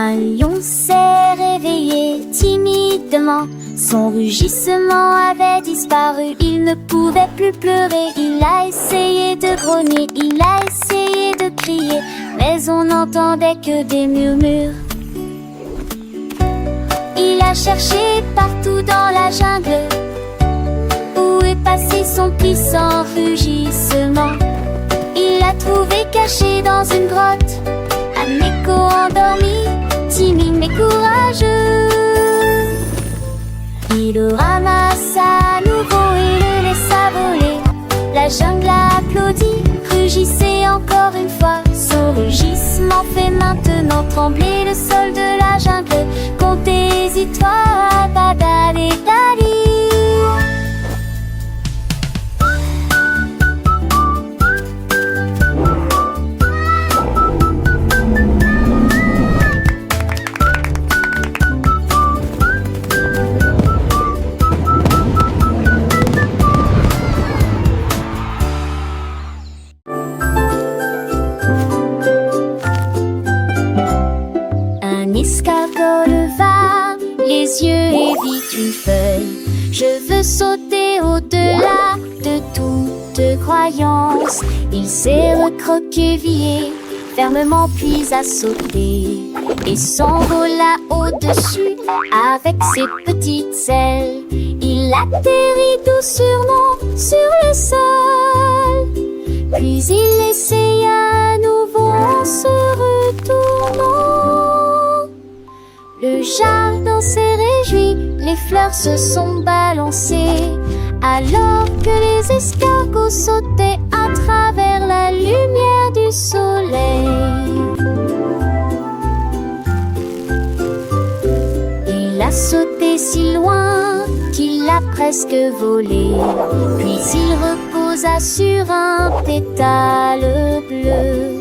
Un lion s'est réveillé timidement. Son rugissement avait disparu. Il ne pouvait plus pleurer. Il a essayé de grogner, il a essayé de crier, mais on n'entendait que des murmures. Il a cherché partout dans la jungle. Où est passé son puissant rugissement? Il l'a trouvé caché dans une grotte, un écho endormi, timide mais courageux. Il le ramassa à nouveau et le laissa voler. La jungle applaudit, rugissait encore une fois. Son rugissement fait maintenant trembler le sol de la jungle. Comptez-y-toi, badadé dali. L'escargot leva les yeux et vit une feuille. Je veux sauter au-delà de toute croyance. Il s'est recroquevillé fermement puis a sauté et s'envola au-dessus avec ses petites ailes. Il atterrit doucement sur le sol, puis il essaya à nouveau en se retournant. Le jardin s'est réjoui, les fleurs se sont balancées, alors que les escargots sautaient à travers la lumière du soleil. Il a sauté si loin qu'il a presque volé, puis il reposa sur un pétale bleu.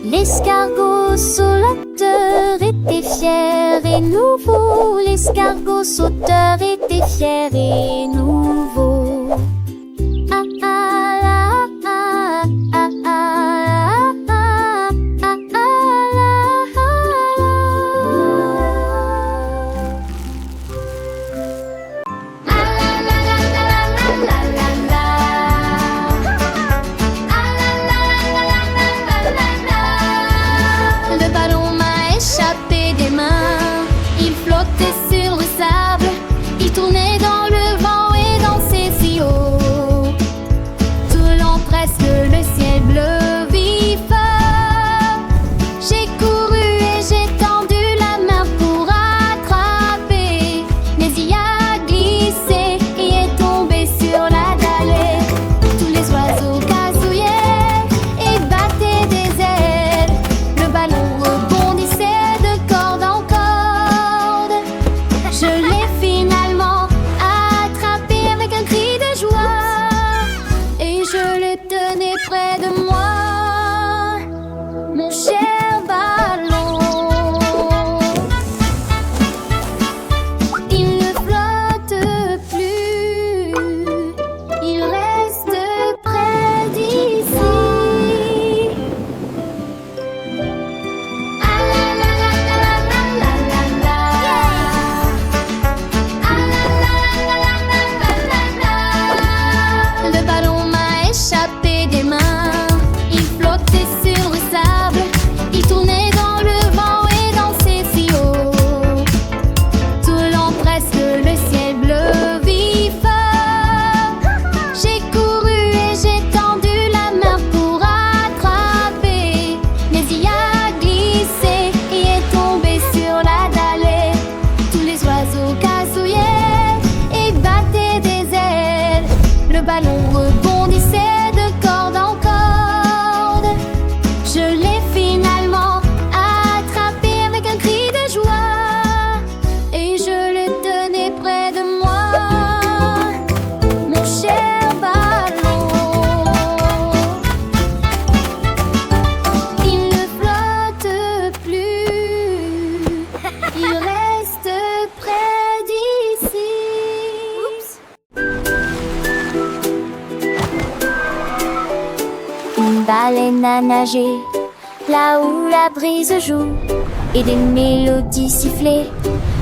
L'escargot sauteur était fier et nouveau. L'escargot sauteur était fier et nouveau. Ah, ah, ah, ah, ah, ah, ah, ah, ah, baleine a nagé là où la brise joue et des mélodies sifflées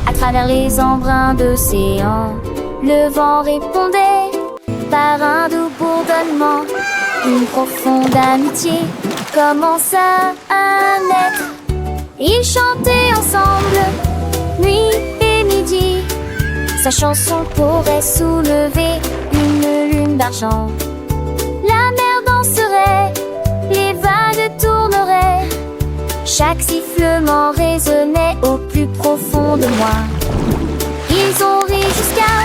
à travers les embruns d'océan. Le vent répondait par un doux bourdonnement. Une profonde amitié commença à naître. Ils chantaient ensemble, nuit et midi. Sa chanson pourrait soulever une lune d'argent. La mer danserait, les vagues tourneraient. Chaque sifflement résonnait au plus profond de moi. Ils ont ri jusqu'à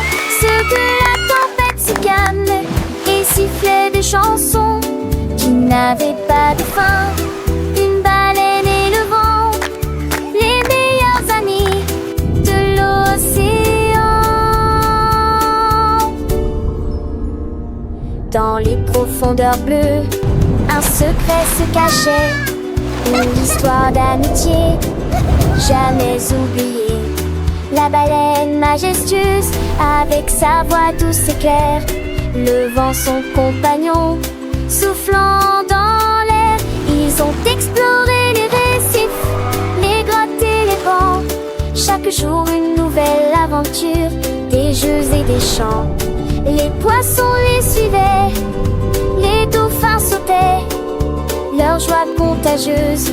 ce que la tempête se calme et sifflaient des chansons qui n'avaient pas de fin. Une baleine et le vent, les meilleurs amis de l'océan. Dans les profondeurs bleues, un secret se cachait, une histoire d'amitié jamais oubliée. La baleine majestueuse, avec sa voix douce et claire, le vent son compagnon, soufflant dans l'air. Ils ont exploré les récifs, les grottes et les vents. Chaque jour une nouvelle aventure, des jeux et des chants. Les poissons les suivaient, les dauphins sautaient, leur joie contagieuse,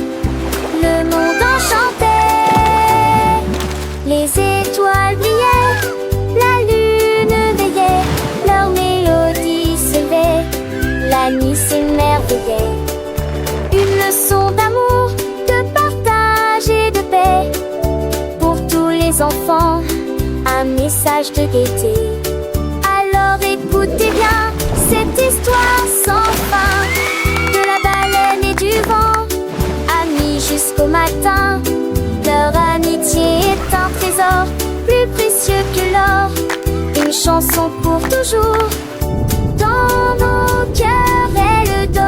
le monde enchantait. Les étoiles brillaient, la lune veillait, leur mélodie s'élevait, la nuit s'émerveillait. Une leçon d'amour, de partage et de paix, pour tous les enfants, un message de gaieté. Alors écoutez bien cette histoire sans fin, de la baleine et du vent, amis jusqu'au matin. Leur amitié est un trésor plus précieux que l'or, une chanson pour toujours, dans nos cœurs elle dort.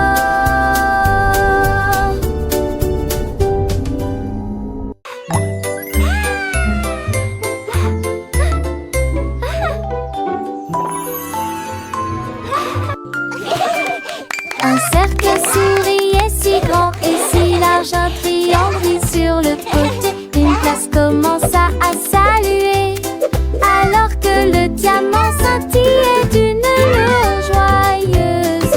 Un cercle souriait si grand et si large, un triangle brille sur le côté. Une place commença à saluer, alors que le diamant scintillait d'une lueur joyeuse.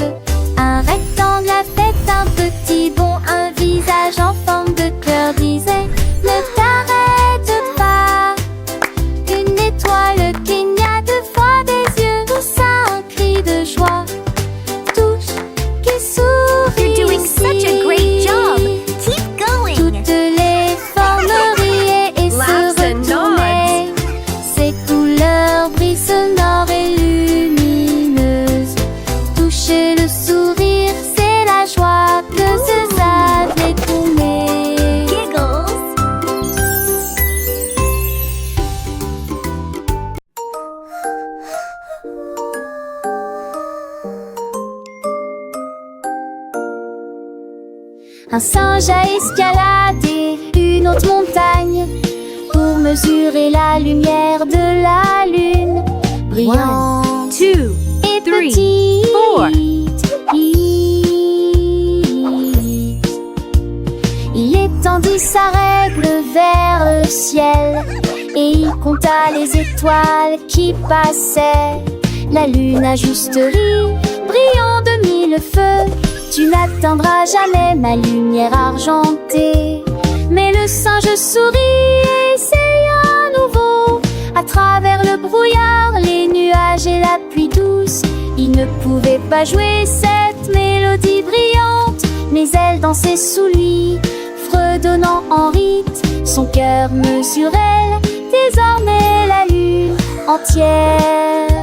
Un rectangle a fait un petit bond, un visage en forme de cœur disait: ne t'arrête pas. Une étoile cligna deux fois des yeux, poussa un cri de joie. Touche, qui sourit. You're doing such a great job. Keep going. Toutes les formes riaient et Laughs se and retournaient. Ces couleurs brillent sonores et lumineuses. Toucher le sourire, c'est la joie que ce ça détourner. Giggles. Un singe a escaladé une haute montagne pour mesurer la lumière de la lune, brillante 1, 2, et 3, petite. 4. Il étendit sa règle vers le ciel et il compta les étoiles qui passaient. La lune a juste ri, brillant de mille feux. Tu n'atteindras jamais ma lumière argentée. Mais le singe sourit et essaya à nouveau. À travers le brouillard, les nuages et la pluie douce, il ne pouvait pas jouer cette mélodie brillante. Mais elle dansait sous lui, fredonnant en rythme. Son cœur mesurait désormais la lune entière.